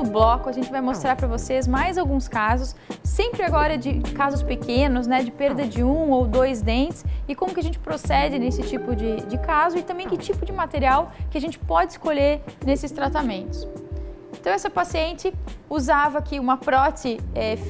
bloco a gente vai mostrar para vocês mais alguns casos, sempre agora de casos pequenos, né, de perda de 1 ou 2 dentes e como que a gente procede nesse tipo de caso e também que tipo de material que a gente pode escolher nesses tratamentos. Então essa paciente usava aqui uma prótese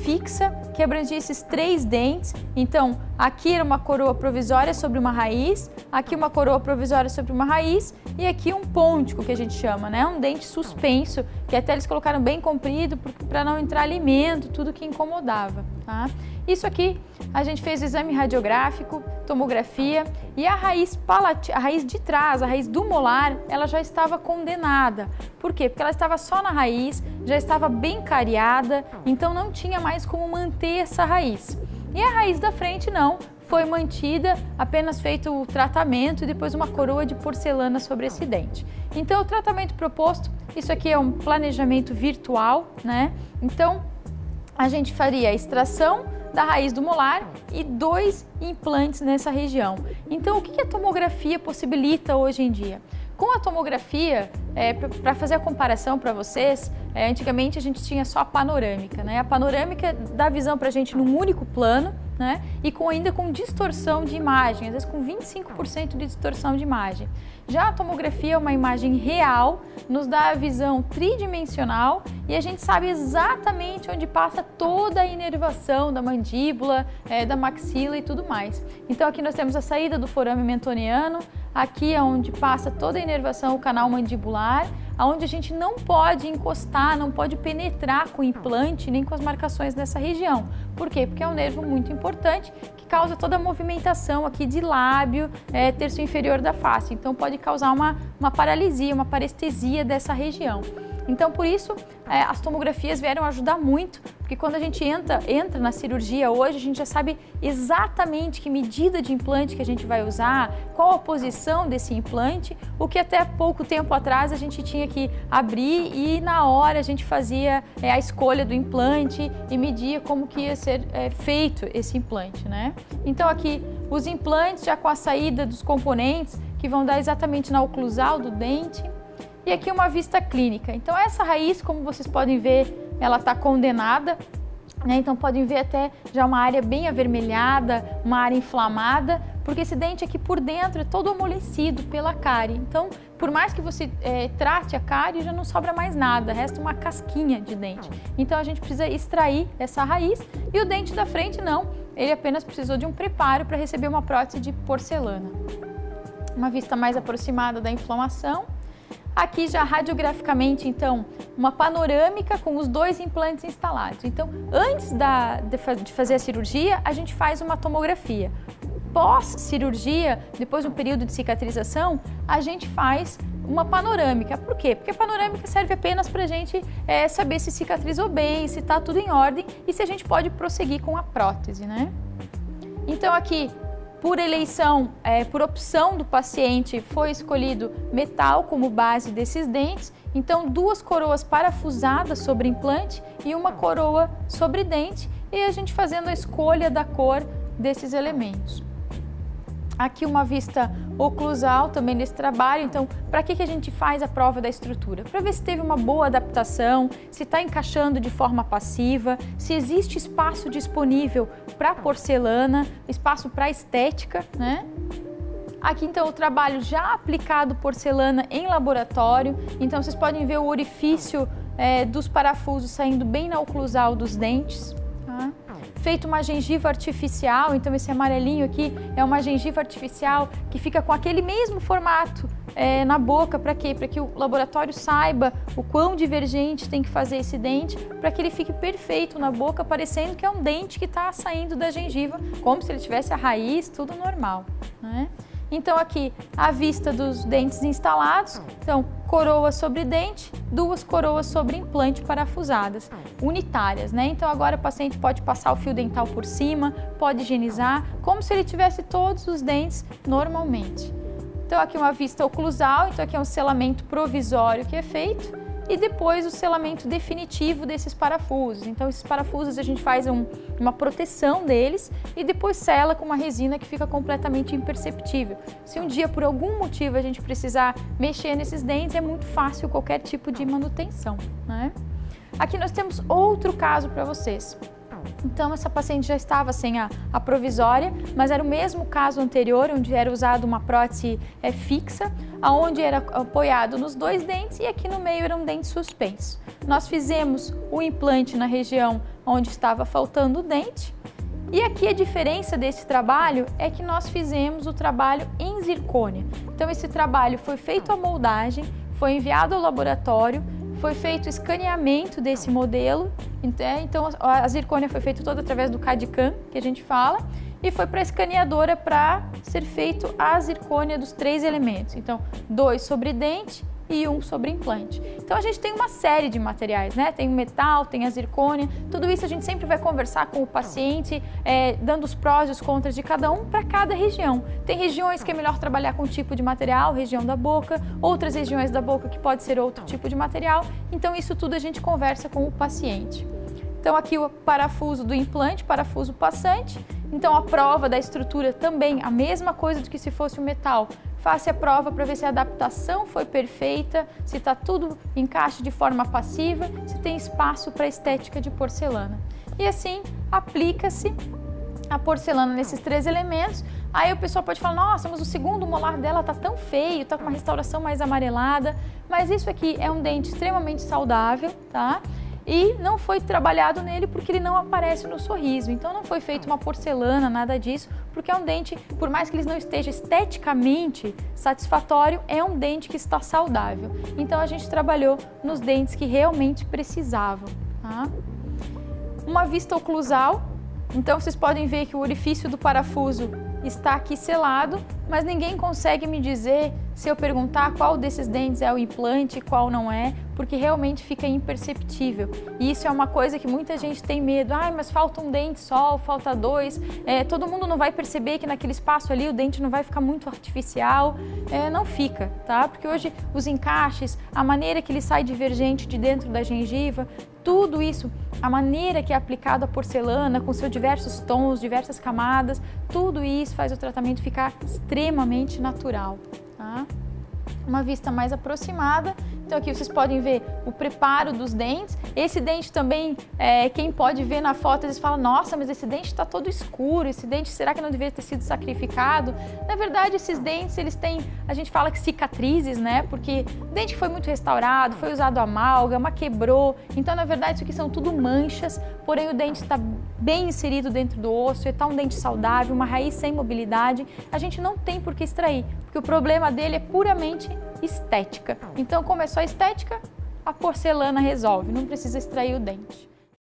fixa que abrangia esses 3 dentes. Então aqui era uma coroa provisória sobre uma raiz, aqui uma coroa provisória sobre uma raiz e aqui um pôntico que a gente chama, né? Um dente suspenso, que até eles colocaram bem comprido para não entrar alimento, tudo que incomodava, tá? Isso aqui a gente fez o exame radiográfico, tomografia e a raiz a raiz de trás, a raiz do molar, ela já estava condenada. Por quê? Porque ela estava só na raiz, já estava bem cariada, então não tinha mais como manter essa raiz. E a raiz da frente não, foi mantida, apenas feito o tratamento e depois uma coroa de porcelana sobre esse dente. Então o tratamento proposto, isso aqui é um planejamento virtual, né? Então a gente faria a extração da raiz do molar e 2 implantes nessa região. Então, o que a tomografia possibilita hoje em dia? Com a tomografia, para fazer a comparação para vocês, antigamente a gente tinha só a panorâmica, né? A panorâmica dá visão para a gente num único plano, né? E ainda com distorção de imagem, às vezes com 25% de distorção de imagem. Já a tomografia é uma imagem real, nos dá a visão tridimensional e a gente sabe exatamente onde passa toda a inervação da mandíbula, da maxila e tudo mais. Então aqui nós temos a saída do forame mentoniano, aqui é onde passa toda a inervação, o canal mandibular, onde a gente não pode encostar, não pode penetrar com o implante nem com as marcações nessa região. Por quê? Porque é um nervo muito importante que causa toda a movimentação aqui de lábio, terço inferior da face. Então pode causar uma paralisia, uma parestesia dessa região. Então, por isso, as tomografias vieram ajudar muito, porque quando a gente entra na cirurgia hoje, a gente já sabe exatamente que medida de implante que a gente vai usar, qual a posição desse implante, o que até pouco tempo atrás a gente tinha que abrir e na hora a gente fazia a escolha do implante e media como que ia ser feito esse implante, né? Então aqui os implantes já com a saída dos componentes que vão dar exatamente na oclusal do dente. E aqui uma vista clínica. Então essa raiz, como vocês podem ver, ela está condenada, né? Então podem ver até já uma área bem avermelhada, uma área inflamada, porque esse dente aqui por dentro é todo amolecido pela cárie. Então, por mais que você trate a cárie, já não sobra mais nada, resta uma casquinha de dente. Então a gente precisa extrair essa raiz e o dente da frente não, ele apenas precisou de um preparo para receber uma prótese de porcelana. Uma vista mais aproximada da inflamação. Aqui já radiograficamente, então, uma panorâmica com os 2 implantes instalados. Então, antes de fazer a cirurgia, a gente faz uma tomografia. Pós-cirurgia, depois de um período de cicatrização, a gente faz uma panorâmica. Por quê? Porque a panorâmica serve apenas para a gente saber se cicatrizou bem, se está tudo em ordem e se a gente pode prosseguir com a prótese, né? Então, aqui, por eleição, por opção do paciente, foi escolhido metal como base desses dentes. Então, 2 coroas parafusadas sobre implante e uma coroa sobre dente. E a gente fazendo a escolha da cor desses elementos. Aqui uma vista oclusal também desse trabalho. Então, para que a gente faz a prova da estrutura? Para ver se teve uma boa adaptação, se está encaixando de forma passiva, se existe espaço disponível para porcelana, espaço para estética, né? Aqui então o trabalho já aplicado porcelana em laboratório. Então vocês podem ver o orifício dos parafusos saindo bem na oclusal dos dentes. Tá? Feito uma gengiva artificial, então esse amarelinho aqui é uma gengiva artificial que fica com aquele mesmo formato na boca. Para quê? Para que o laboratório saiba o quão divergente tem que fazer esse dente, para que ele fique perfeito na boca, parecendo que é um dente que está saindo da gengiva, como se ele tivesse a raiz, tudo normal, né? Então aqui a vista dos dentes instalados, então coroa sobre dente, 2 coroas sobre implante parafusadas, unitárias, né? Então agora o paciente pode passar o fio dental por cima, pode higienizar, como se ele tivesse todos os dentes normalmente. Então aqui uma vista oclusal, então aqui é um selamento provisório que é feito. E depois o selamento definitivo desses parafusos. Então esses parafusos a gente faz uma proteção deles e depois sela com uma resina que fica completamente imperceptível. Se um dia por algum motivo a gente precisar mexer nesses dentes, é muito fácil qualquer tipo de manutenção, né? Aqui nós temos outro caso para vocês. Então, essa paciente já estava sem a provisória, mas era o mesmo caso anterior, onde era usada uma prótese fixa, onde era apoiado nos 2 dentes e aqui no meio era um dente suspenso. Nós fizemos o implante na região onde estava faltando o dente. E aqui a diferença desse trabalho é que nós fizemos o trabalho em zircônia. Então, esse trabalho foi feito a moldagem, foi enviado ao laboratório, foi feito o escaneamento desse modelo, então a zircônia foi feita toda através do CAD/CAM, que a gente fala, e foi para a escaneadora para ser feito a zircônia dos 3 elementos. Então, 2 sobre dente e 1 sobre implante. Então, a gente tem uma série de materiais, né? Tem o metal, tem a zircônia, tudo isso a gente sempre vai conversar com o paciente, dando os prós e os contras de cada um para cada região. Tem regiões que é melhor trabalhar com um tipo de material, região da boca, outras regiões da boca que pode ser outro tipo de material, então isso tudo a gente conversa com o paciente. Então, aqui o parafuso do implante, parafuso passante. Então, a prova da estrutura também, a mesma coisa do que se fosse o metal. Faça a prova para ver se a adaptação foi perfeita, se está tudo encaixe de forma passiva, se tem espaço para estética de porcelana. E assim, aplica-se a porcelana nesses 3 elementos. Aí o pessoal pode falar, nossa, mas o segundo molar dela tá tão feio, tá com uma restauração mais amarelada. Mas isso aqui é um dente extremamente saudável, tá? E não foi trabalhado nele porque ele não aparece no sorriso. Então não foi feita uma porcelana, nada disso, porque é um dente, por mais que ele não esteja esteticamente satisfatório, é um dente que está saudável. Então a gente trabalhou nos dentes que realmente precisavam, tá? Uma vista oclusal, então vocês podem ver que o orifício do parafuso está aqui selado, mas ninguém consegue me dizer, se eu perguntar qual desses dentes é o implante e qual não é, porque realmente fica imperceptível. E isso é uma coisa que muita gente tem medo. Ai, mas falta um dente só, falta 2. Todo mundo não vai perceber que naquele espaço ali o dente não vai ficar muito artificial. Não fica, tá? Porque hoje os encaixes, a maneira que ele sai divergente de dentro da gengiva, tudo isso, a maneira que é aplicada a porcelana, com seus diversos tons, diversas camadas, tudo isso faz o tratamento ficar extremamente natural, tá? Uma vista mais aproximada. Então aqui vocês podem ver o preparo dos dentes. Esse dente também, quem pode ver na foto, eles falam, nossa, mas esse dente está todo escuro, esse dente, será que não deveria ter sido sacrificado? Na verdade, esses dentes, eles têm, a gente fala que cicatrizes, né? Porque o dente foi muito restaurado, foi usado amálgama, quebrou. Então, na verdade, isso aqui são tudo manchas, porém o dente está bem inserido dentro do osso, está um dente saudável, uma raiz sem mobilidade. A gente não tem por que extrair, porque o problema dele é puramente estética. Então, como é só estética, a porcelana resolve, não precisa extrair o dente.